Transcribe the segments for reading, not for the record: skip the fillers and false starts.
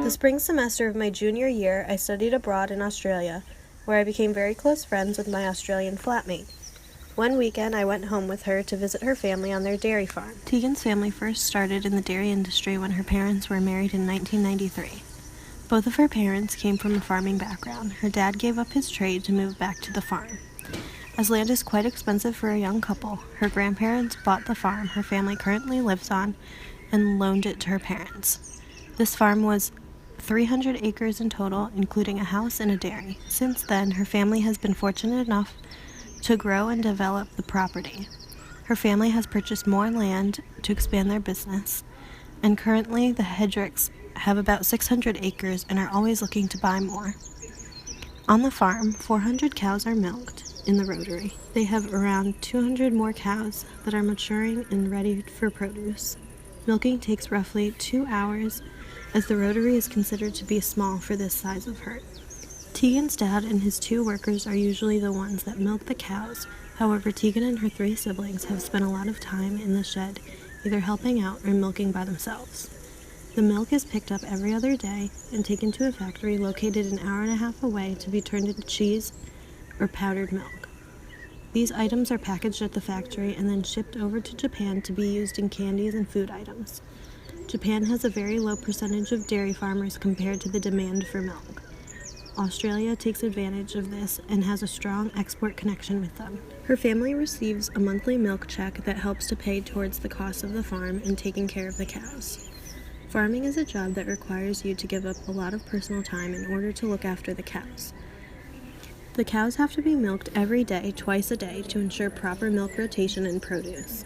The spring semester of my junior year, I studied abroad in Australia, where I became very close friends with my Australian flatmate. One weekend, I went home with her to visit her family on their dairy farm. Tegan's family first started in the dairy industry when her parents were married in 1993. Both of her parents came from a farming background. Her dad gave up his trade to move back to the farm. As land is quite expensive for a young couple, her grandparents bought the farm her family currently lives on and loaned it to her parents. This farm was 300 acres in total, including a house and a dairy. Since then, her family has been fortunate enough to grow and develop the property. Her family has purchased more land to expand their business, and currently the Hedricks have about 600 acres and are always looking to buy more. On the farm, 400 cows are milked in the rotary. They have around 200 more cows that are maturing and ready for produce. Milking takes roughly 2 hours, as the rotary is considered to be small for this size of herd. Tegan's dad and his 2 workers are usually the ones that milk the cows. However, Tegan and her 3 siblings have spent a lot of time in the shed, either helping out or milking by themselves. The milk is picked up every other day and taken to a factory located an hour and a half away to be turned into cheese or powdered milk. These items are packaged at the factory and then shipped over to Japan to be used in candies and food items. Japan has a very low percentage of dairy farmers compared to the demand for milk. Australia takes advantage of this and has a strong export connection with them. Her family receives a monthly milk check that helps to pay towards the cost of the farm and taking care of the cows. Farming is a job that requires you to give up a lot of personal time in order to look after the cows. The cows have to be milked every day, twice a day, to ensure proper milk rotation and produce.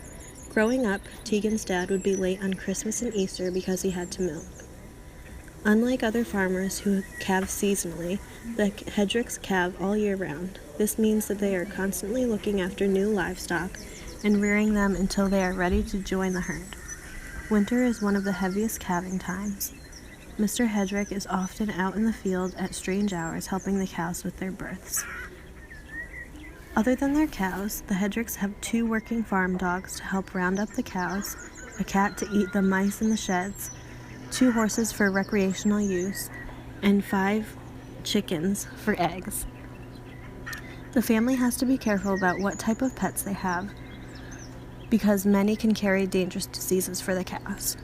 Growing up, Tegan's dad would be late on Christmas and Easter because he had to milk. Unlike other farmers who calve seasonally, the Hedricks calve all year round. This means that they are constantly looking after new livestock and rearing them until they are ready to join the herd. Winter is one of the heaviest calving times. Mr. Hedrick is often out in the field at strange hours helping the cows with their births. Other than their cows, the Hedricks have 2 working farm dogs to help round up the cows, a cat to eat the mice in the sheds, 2 horses for recreational use, and 5 chickens for eggs. The family has to be careful about what type of pets they have, because many can carry dangerous diseases for the cows.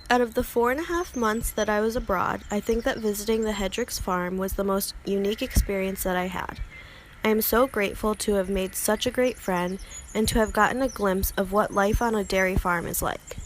Out of the 4.5 months that I was abroad, I think that visiting the Hedricks farm was the most unique experience that I had. I am so grateful to have made such a great friend and to have gotten a glimpse of what life on a dairy farm is like.